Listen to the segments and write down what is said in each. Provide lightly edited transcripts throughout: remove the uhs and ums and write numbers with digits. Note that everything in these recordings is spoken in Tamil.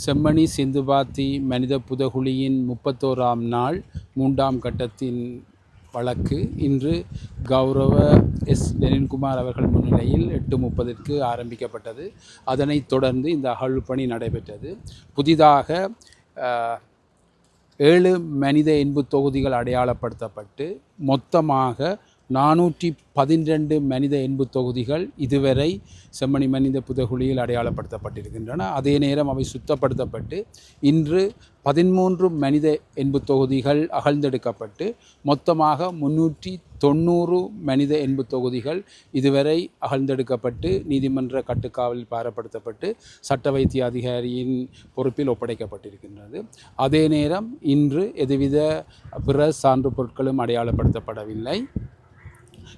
செம்மணி சிந்துபாத்தி மனித புதகுழியின் 31ஆம் நாள் 3ஆம் கட்டத்தின் வழக்கு இன்று கௌரவ லெனின்குமார் அவர்கள் முன்னிலையில் 8:30க்கு ஆரம்பிக்கப்பட்டது. அதனைத் தொடர்ந்து இந்த அகழ்வுப்பணி நடைபெற்றது. புதிதாக 7 மனித எண்பு தொகுதிகள் அடையாளப்படுத்தப்பட்டு மொத்தமாக 412 மனித எண்பு தொகுதிகள் இதுவரை செம்மணி மனித புதகுழியில் அடையாளப்படுத்தப்பட்டிருக்கின்றன. அதே நேரம் அவை சுத்தப்படுத்தப்பட்டு இன்று 13 மனித எண்பு தொகுதிகள் அகழ்ந்தெடுக்கப்பட்டு மொத்தமாக 390 மனித எண்பு தொகுதிகள் இதுவரை அகழ்ந்தெடுக்கப்பட்டு நீதிமன்ற கட்டுக்காவலில் பாரப்படுத்தப்பட்டு சட்ட வைத்திய அதிகாரியின் பொறுப்பில் ஒப்படைக்கப்பட்டிருக்கின்றது. அதே நேரம் இன்று எதுவித பிற சான்று பொருட்களும் அடையாளப்படுத்தப்படவில்லை.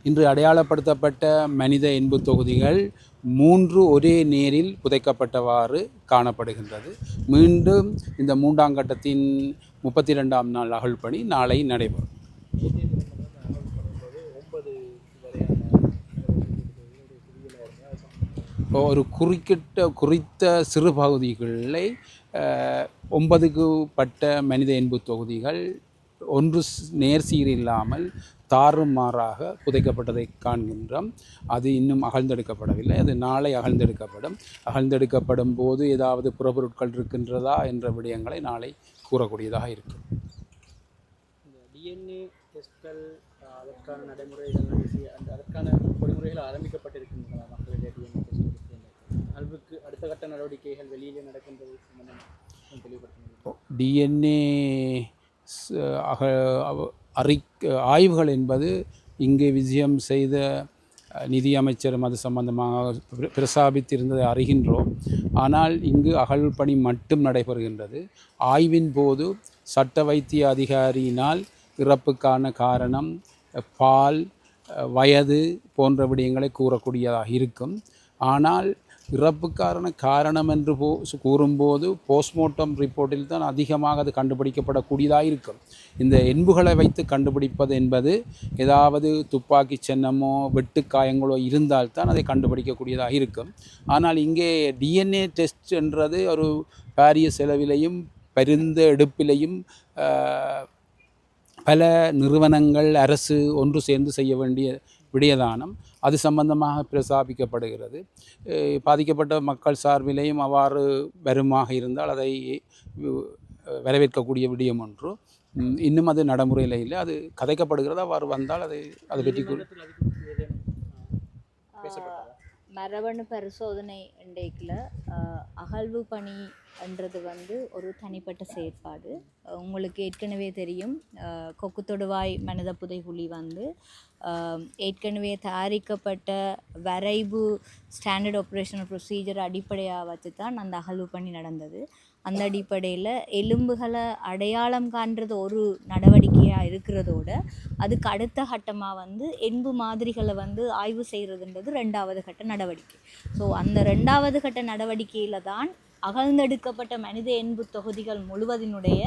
இன்று அடையாளப்படுத்தப்பட்ட மனித எண்பு தொகுதிகள் 3 ஒரே நேரில் புதைக்கப்பட்டவாறு காணப்படுகின்றது. மீண்டும் இந்த 3ஆம் கட்டத்தின் 32ஆம் நாள் அகழ்வுப்பணி நாளை நடைபெறும். ஒரு குறித்த சிறு பகுதிகளை 9க்கு பட்ட மனித எண்பு தொகுதிகள் ஒன்று நேர்சீர் இல்லாமல் தாறுமாறாக புதைக்கப்பட்டதை காண்கின்றோம். அது இன்னும் அகழ்ந்தெடுக்கப்படவில்லை. அது நாளை அகழ்ந்தெடுக்கப்படும். அகழ்ந்தெடுக்கப்படும் போது ஏதாவது புறப்பொருட்கள் இருக்கின்றதா என்ற விடயங்களை நாளை கூறக்கூடியதாக இருக்கும். டிஎன்ஏ டெஸ்ட்கள் அதற்கான நடைமுறைகள் அதற்கான பொறிமுறைகள் ஆரம்பிக்கப்பட்டிருக்கின்றன. மக்களுடைய டிஎன்ஏ டெஸ்ட் அல்வுக்கு அடுத்த கட்ட நடவடிக்கைகள் வெளியிலே நடக்கின்றது தெளிவுபடுத்த டிஎன்ஏ ஆய்வுகள் என்பது இங்கே விஜயம் செய்த நிதியமைச்சரும் அது சம்பந்தமாக பிரசாபித்திருந்ததை அறிகின்றோம். ஆனால் இங்கு அகழ்வுப்பணி மட்டும் நடைபெறுகின்றது. ஆய்வின் போது சட்ட வைத்திய அதிகாரியினால் இறப்புக்கான காரணம் பால், வயது போன்ற விடயங்களை கூறக்கூடியதாக இருக்கும். ஆனால் இறப்புக்கான காரணம் என்று கூறும்போது போஸ்ட்மார்ட்டம் ரிப்போர்ட்டில் தான் அதிகமாக அது கண்டுபிடிக்கப்படக்கூடியதாக இருக்கும். இந்த எண்புகளை வைத்து கண்டுபிடிப்பது என்பது ஏதாவது துப்பாக்கி சின்னமோ வெட்டுக்காயங்களோ இருந்தால்தான் அதை கண்டுபிடிக்கக்கூடியதாக இருக்கும். ஆனால் இங்கே டிஎன்ஏ டெஸ்ட் என்றது ஒரு பாரிய செலவிலையும் பரிந்த எடுப்பிலையும் பல நிறுவனங்கள் அரசு ஒன்று சேர்ந்து செய்ய வேண்டிய விடயதானம். அது சம்பந்தமாக பிரசாபிக்கப்படுகிறது. பாதிக்கப்பட்ட மக்கள் சார்பிலேயும் அவ்வாறு வருமாக இருந்தால் அதை வரவேற்கக்கூடிய விடயம் ஒன்று. இன்னும் அது நடைமுறையில் இல்லை. அது கதைக்கப்படுகிறது. அவ்வாறு வந்தால் அதை பற்றி மரபணு பரிசோதனை இன்றைக்கில் அகழ்வு பணி என்றது ஒரு தனிப்பட்ட செயற்பாடு. உங்களுக்கு ஏற்கனவே தெரியும், கொக்கு தொடுவாய் மனித புதைகுழி ஏற்கனவே தயாரிக்கப்பட்ட வரைவு ஸ்டாண்டர்ட் ஆப்ரேஷனல் ப்ரொசீஜர் அடிப்படையாக வச்சு தான் அந்த அகழ்வு பணி நடந்தது. அந்த அடிப்படையில் எலும்புகளை அடையாளம் காண்றது ஒரு நடவடிக்கையாக இருக்கிறதோட அதுக்கு அடுத்த கட்டமாக எண்பு மாதிரிகளை ஆய்வு செய்கிறதுன்றது 2வது கட்ட நடவடிக்கை. ஸோ அந்த 2வது கட்ட நடவடிக்கையில் தான் அகழ்ந்தெடுக்கப்பட்ட மனித எண்பு தொகுதிகள் முழுவதினுடைய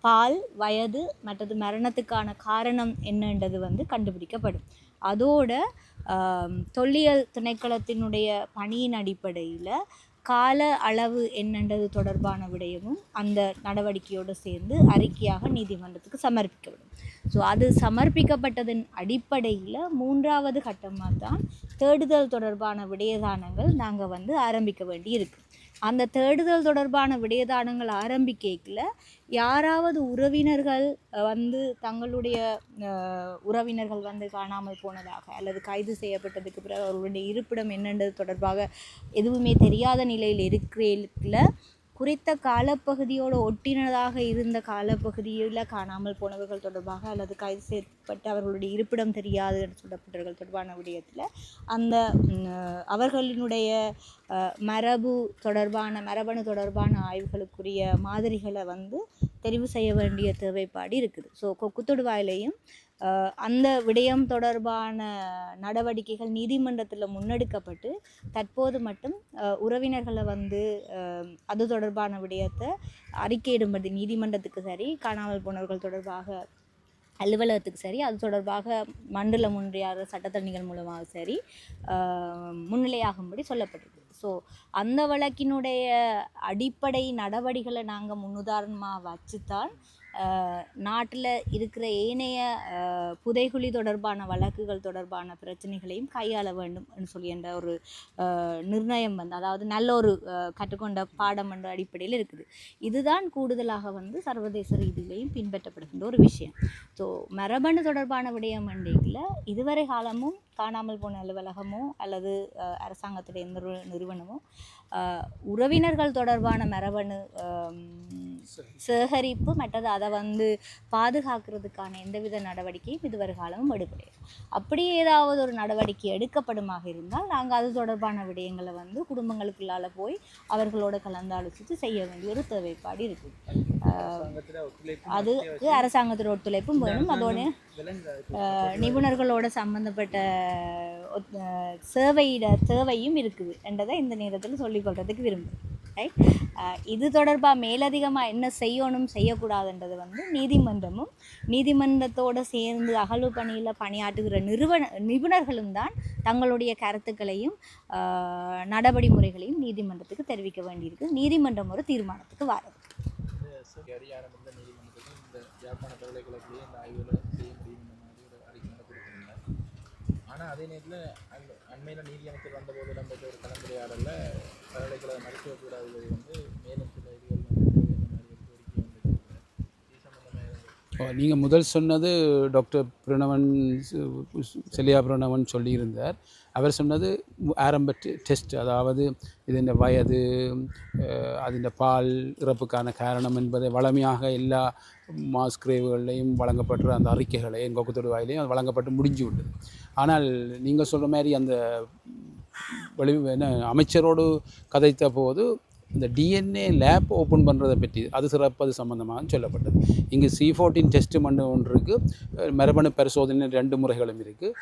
பால், வயது மற்றது மரணத்துக்கான காரணம் என்னன்றது கண்டுபிடிக்கப்படும். அதோட தொல்லியல் திணைக்களத்தினுடைய பணியின் அடிப்படையில் கால அளவு என்னன்றது தொடர்பான விடயமும் அந்த நடவடிக்கையோடு சேர்ந்து அறிக்கையாக நீதிமன்றத்துக்கு சமர்ப்பிக்கப்படும். ஸோ அது சமர்ப்பிக்கப்பட்டதன் அடிப்படையில் 3வது கட்டமாக தான் தேடுதல் தொடர்பான விடயதானங்கள் நாங்கள் ஆரம்பிக்க வேண்டி இருக்குது. அந்த தேடுதல் தொடர்பான விடயதானங்கள் ஆரம்பிக்கல யாராவது உறவினர்கள் தங்களுடைய உறவினர்கள் காணாமல் போனதாக அல்லது கைது செய்யப்பட்டதுக்கு பிறகு அவர்களுடைய இருப்பிடம் என்னன்றது தொடர்பாக எதுவுமே தெரியாத நிலையில் இருக்கிற குறித்த காலப்பகுதியோடு ஒட்டினதாக இருந்த காலப்பகுதியில் காணாமல் போனவர்கள் தொடர்பாக அல்லது கைது செய்யப்பட்ட அவர்களுடைய இருப்பிடம் தெரியாது என்று சொல்லப்பட்டவர்கள் தொடர்பான விடயத்தில் அந்த அவர்களினுடைய மரபணு தொடர்பான ஆய்வுகளுக்குரிய மாதிரிகளை தெரிவு செய்ய வேண்டிய தேவைப்பாடு இருக்குது. ஸோ கொக்கு தொடுவாயிலையும் அந்த விடயம் தொடர்பான நடவடிக்கைகள் நீதிமன்றத்தில் முன்னெடுக்கப்பட்டு தற்போது மட்டும் உறவினர்களை அது தொடர்பான விடயத்தை அறிக்கையிடும்படி நீதிமன்றத்துக்கு சரி, காணாமல் போனவர்கள் தொடர்பாக அலுவலகத்துக்கு சரி, அது தொடர்பாக மண்டல முன்றையாளர் சட்டத்தரணிகள் மூலமாக சரி முன்னிலையாகும்படி சொல்லப்பட்டிருக்கு. ஸோ அந்த வழக்கினுடைய அடிப்படை நடவடிக்கைகளை நாங்கள் முன்னுதாரணமாக வச்சுத்தான் நாட்டில் இருக்கிற ஏனைய புதைகுழி தொடர்பான வழக்குகள் தொடர்பான பிரச்சனைகளையும் கையாள வேண்டும் சொல்லின்ற ஒரு நிர்ணயம் வந்து, அதாவது நல்ல ஒரு கற்றுக்கொண்ட பாடம் என்ற அடிப்படையில் இருக்குது. இதுதான் கூடுதலாக வந்து சர்வதேச ரீதியிலையும் பின்பற்றப்படுகின்ற ஒரு விஷயம். ஸோ மரபணு தொடர்பான விடயம் மண்டியில் இதுவரை காலமும் காணாமல் போன அலுவலகமோ அல்லது அரசாங்கத்துடைய எந்த நிறுவனமோ உறவினர்கள் தொடர்பான மரபணு சேகரிப்பு மற்றது அதை வந்து பாதுகாக்கிறதுக்கான எந்தவித நடவடிக்கையும் இதுவரை காலமும் எடுக்கலையே. அப்படி ஏதாவது ஒரு நடவடிக்கை எடுக்கப்படுமாக இருந்தால் நாங்கள் அது தொடர்பான விடயங்களை வந்து குடும்பங்களுக்குள்ளால் போய் அவர்களோட கலந்தாலோசித்து செய்ய வேண்டிய ஒரு தேவைப்பாடு இருக்குது. அதுக்கு அரசாங்கத்தோட ஒத்துழைப்பும் வேணும். அதோட நிபுணர்களோட சம்பந்தப்பட்ட தேவையும் இருக்குது என்றதை இந்த நேரத்தில் சொல்லிக்கொள்றதுக்கு விரும்புகிறேன். ரைட். இது தொடர்பாக மேலதிகமாக என்ன செய்யணும் செய்யக்கூடாதுன்றது வந்து நீதிமன்றத்தோடு சேர்ந்து அகழ்வு பணியில் பணியாற்றுகிற நிபுணர்களும் தான் தங்களுடைய கருத்துக்களையும் நடவடிமுறைகளையும் நீதிமன்றத்துக்கு தெரிவிக்க வேண்டியிருக்கு. நீதிமன்றம் ஒரு தீர்மானத்துக்கு வாரது. ஆனால் அதே நேரத்தில் அண்மையில் நீதி அமைச்சர் வந்தபோது இடம்பெற்ற ஒரு கலந்துரையாடலில் பல்கலைக்கழக மருத்துவ கூடாது வந்து மேலும் சில இதுகள் நீங்கள் முதல் சொன்னது டாக்டர் பிரணவன் செலியா பிரணவன் சொல்லியிருந்தார். அவர் சொன்னது ஆரம்ப டெஸ்ட், அதாவது இதன் வயது, அதன் பால் இறப்புக்கான காரணம் என்பதை வளமையாக எல்லா மாஸ்கிரேவுகளையும் வழங்கப்பட்ட அந்த அறிக்கைகளை எங்கள் கொக்குத்தொடு வாயிலையும் அது வழங்கப்பட்டு முடிஞ்சு விட்டது. ஆனால் நீங்கள் சொல்கிற மாதிரி அந்த அமைச்சரோடு கதைத்த போது இந்த டிஎன்ஏ லேப் ஓப்பன் பண்ணுறதை பற்றி அது சிறப்பது சம்பந்தமாக சொல்லப்பட்டது. இங்கே C14 டெஸ்ட் ஒன்று இருக்குது, மரபணு பரிசோதனை 2 முறைகளும் இருக்குது.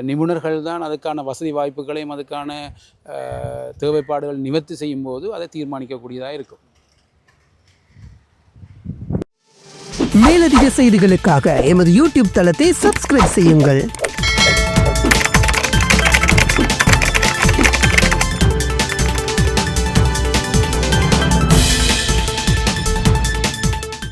நிபுணர்கள் தான் அதுக்கான வசதி வாய்ப்புகளையும் அதுக்கான தேவைப்பாடுகள் நிவர்த்தி செய்யும் போது அதை தீர்மானிக்கக்கூடியதாக இருக்கும். மேலதிக செய்திகளுக்காக எமது யூடியூப் தளத்தை சப்ஸ்கிரைப் செய்யுங்கள்.